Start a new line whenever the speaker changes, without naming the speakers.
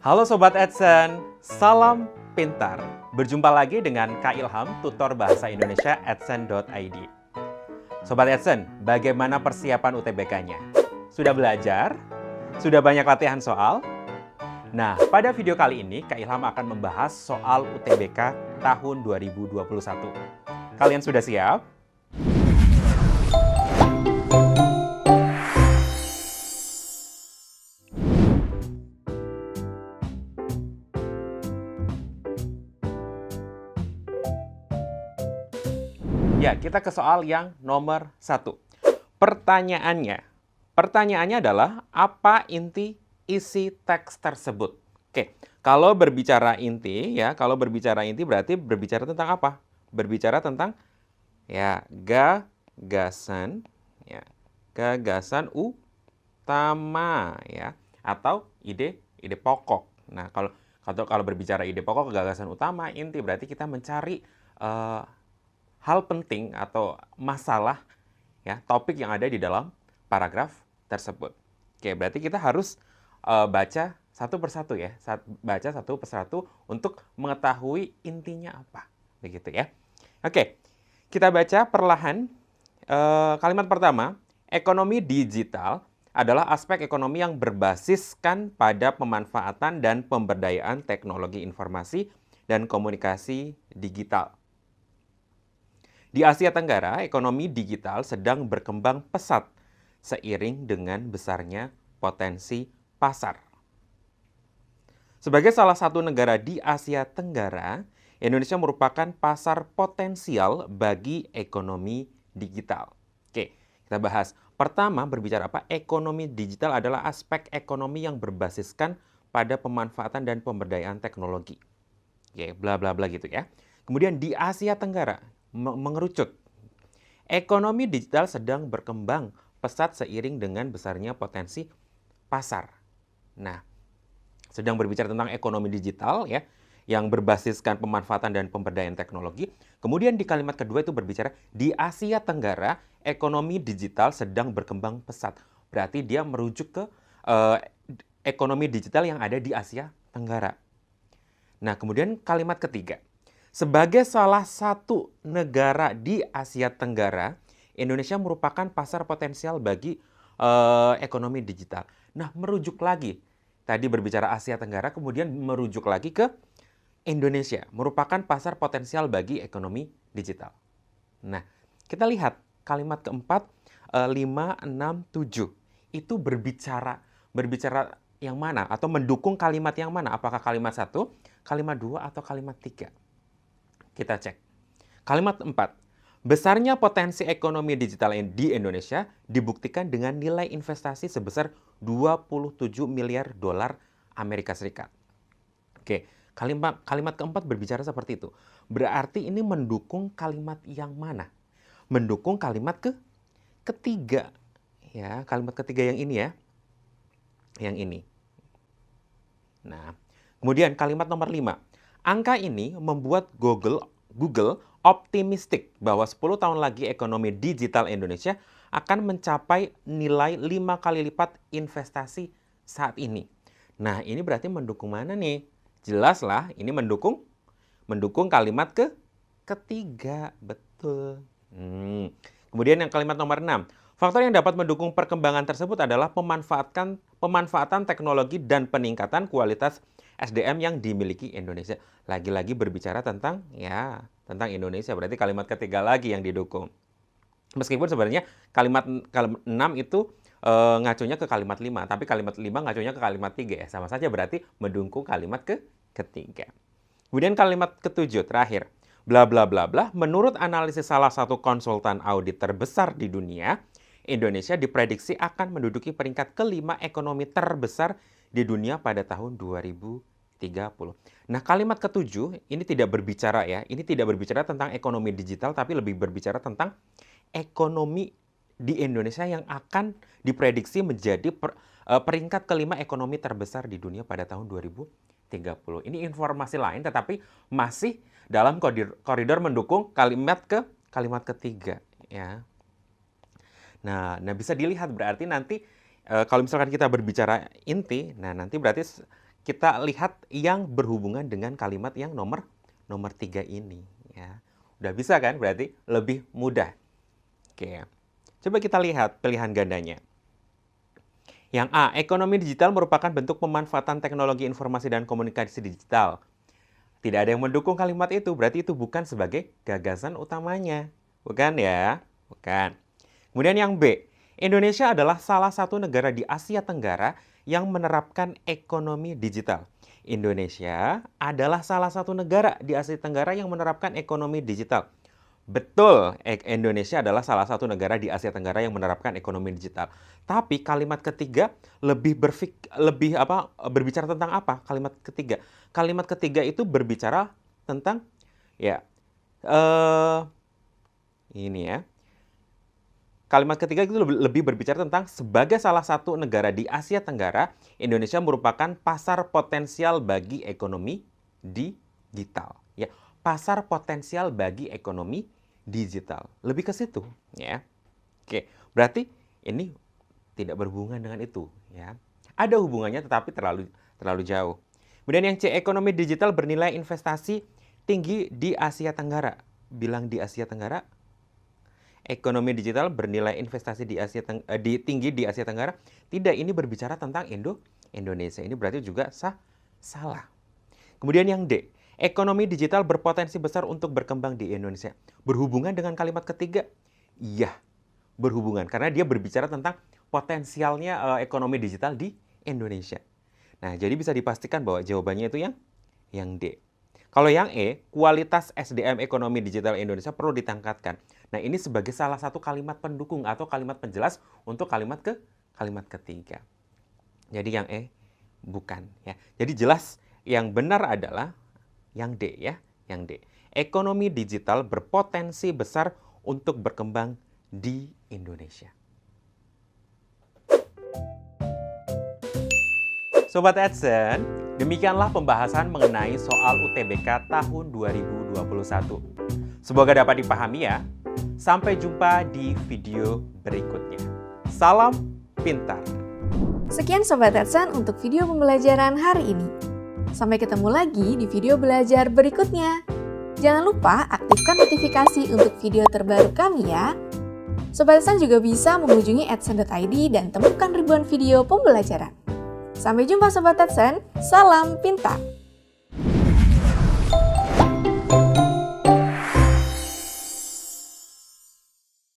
Halo Sobat Edson, salam pintar. Berjumpa lagi dengan Kak Ilham, tutor bahasa Indonesia Edson.id. Sobat Edson, bagaimana persiapan UTBK-nya? Sudah belajar? Sudah banyak latihan soal? Nah, pada video kali ini Kak Ilham akan membahas soal UTBK tahun 2021. Kalian sudah siap? Ya, kita ke soal yang nomor 1. Pertanyaannya adalah, apa inti isi teks tersebut? Oke, kalau berbicara inti berarti berbicara tentang apa? Berbicara tentang gagasan, gagasan utama, atau ide pokok. Nah, kalau berbicara ide pokok, gagasan utama, inti, berarti kita mencari hal penting atau masalah, topik yang ada di dalam paragraf tersebut. Oke, berarti kita harus baca satu persatu baca satu persatu untuk mengetahui intinya apa, begitu ya. Oke, kita baca perlahan. Kalimat pertama, ekonomi digital adalah aspek ekonomi yang berbasiskan pada pemanfaatan dan pemberdayaan teknologi informasi dan komunikasi digital. Di Asia Tenggara, ekonomi digital sedang berkembang pesat seiring dengan besarnya potensi pasar. Sebagai salah satu negara di Asia Tenggara, Indonesia merupakan pasar potensial bagi ekonomi digital. Oke, kita bahas. Pertama, berbicara apa? Ekonomi digital adalah aspek ekonomi yang berbasiskan pada pemanfaatan dan pemberdayaan teknologi. Oke, bla bla bla gitu ya. Kemudian di Asia Tenggara, mengerucut. Ekonomi digital sedang berkembang pesat seiring dengan besarnya potensi pasar. Nah, sedang berbicara tentang ekonomi digital yang berbasiskan pemanfaatan dan pemberdayaan teknologi. Kemudian di kalimat kedua itu berbicara di Asia Tenggara, ekonomi digital sedang berkembang pesat. Berarti dia merujuk ke ekonomi digital yang ada di Asia Tenggara. Nah, kemudian kalimat ketiga. Sebagai salah satu negara di Asia Tenggara, Indonesia merupakan pasar potensial bagi ekonomi digital. Nah, merujuk lagi. Tadi berbicara Asia Tenggara, kemudian merujuk lagi ke Indonesia. Merupakan pasar potensial bagi ekonomi digital. Nah, kita lihat kalimat keempat, 5, 6, 7. Itu berbicara yang mana? Atau mendukung kalimat yang mana? Apakah kalimat 1, kalimat 2, atau kalimat 3? Kita cek. Kalimat 4. Besarnya potensi ekonomi digital di Indonesia dibuktikan dengan nilai investasi sebesar 27 miliar dolar Amerika Serikat. Oke, kalimat keempat berbicara seperti itu. Berarti ini mendukung kalimat yang mana? Mendukung kalimat ketiga. Ya, kalimat ketiga yang ini ya. Yang ini. Nah, kemudian kalimat nomor 5. Angka ini membuat Google optimistik bahwa 10 tahun lagi ekonomi digital Indonesia akan mencapai nilai 5 kali lipat investasi saat ini. Nah, ini berarti mendukung mana nih? Jelaslah, ini mendukung kalimat ketiga. Betul. Kemudian yang kalimat nomor 6. Faktor yang dapat mendukung perkembangan tersebut adalah pemanfaatan teknologi dan peningkatan kualitas SDM yang dimiliki Indonesia. Lagi-lagi berbicara tentang Indonesia, berarti kalimat ketiga lagi yang didukung. Meskipun sebenarnya kalimat 6 itu ngacunya ke kalimat 5, tapi kalimat 5 ngacunya ke kalimat 3 ya. Sama saja berarti mendukung kalimat ketiga. Kemudian kalimat ketujuh terakhir. Bla bla bla bla, menurut analisis salah satu konsultan audit terbesar di dunia, Indonesia diprediksi akan menduduki peringkat kelima ekonomi terbesar di dunia pada tahun 2030. Nah, kalimat ketujuh ini tidak berbicara tentang ekonomi digital, tapi lebih berbicara tentang ekonomi di Indonesia yang akan diprediksi menjadi peringkat kelima ekonomi terbesar di dunia pada tahun 2030. Ini informasi lain, tetapi masih dalam koridor mendukung kalimat ketiga, ya. Nah, bisa dilihat berarti nanti kalau misalkan kita berbicara inti, nah nanti berarti kita lihat yang berhubungan dengan kalimat yang nomor 3 ini. Ya. Udah bisa kan? Berarti lebih mudah. Oke. Coba kita lihat pilihan gandanya. Yang A, ekonomi digital merupakan bentuk pemanfaatan teknologi informasi dan komunikasi digital. Tidak ada yang mendukung kalimat itu, berarti itu bukan sebagai gagasan utamanya. Bukan ya? Bukan. Kemudian yang B, Indonesia adalah salah satu negara di Asia Tenggara yang menerapkan ekonomi digital. Indonesia adalah salah satu negara di Asia Tenggara yang menerapkan ekonomi digital. Betul, Indonesia adalah salah satu negara di Asia Tenggara yang menerapkan ekonomi digital. Tapi kalimat ketiga berbicara tentang apa? Kalimat ketiga. Kalimat ketiga itu berbicara tentang ini ya. Kalimat ketiga itu lebih berbicara tentang sebagai salah satu negara di Asia Tenggara, Indonesia merupakan pasar potensial bagi ekonomi digital. Ya, pasar potensial bagi ekonomi digital. Lebih ke situ, ya. Oke, berarti ini tidak berhubungan dengan itu, ya. Ada hubungannya tetapi terlalu jauh. Kemudian yang C, ekonomi digital bernilai investasi tinggi di Asia Tenggara. Bilang di Asia Tenggara. Ekonomi digital bernilai investasi tinggi di Asia Tenggara. Tidak, ini berbicara tentang Indonesia. Ini berarti juga salah. Kemudian yang D, ekonomi digital berpotensi besar untuk berkembang di Indonesia. Berhubungan dengan kalimat ketiga? Iya, berhubungan. Karena dia berbicara tentang potensialnya ekonomi digital di Indonesia. Nah, jadi bisa dipastikan bahwa jawabannya itu yang D. Kalau yang E, kualitas SDM ekonomi digital Indonesia perlu ditingkatkan. Nah, ini sebagai salah satu kalimat pendukung atau kalimat penjelas untuk kalimat ketiga. Jadi yang E bukan, ya. Jadi jelas yang benar adalah yang D, ya, yang D. Ekonomi digital berpotensi besar untuk berkembang di Indonesia. Sobat Edson, demikianlah pembahasan mengenai soal UTBK tahun 2021. Semoga dapat dipahami ya. Sampai jumpa di video berikutnya. Salam pintar.
Sekian Sobat Edson untuk video pembelajaran hari ini. Sampai ketemu lagi di video belajar berikutnya. Jangan lupa aktifkan notifikasi untuk video terbaru kami ya. Sobat Edson juga bisa mengunjungi edson.id dan temukan ribuan video pembelajaran. Sampai jumpa Sobat Edson, salam pintar!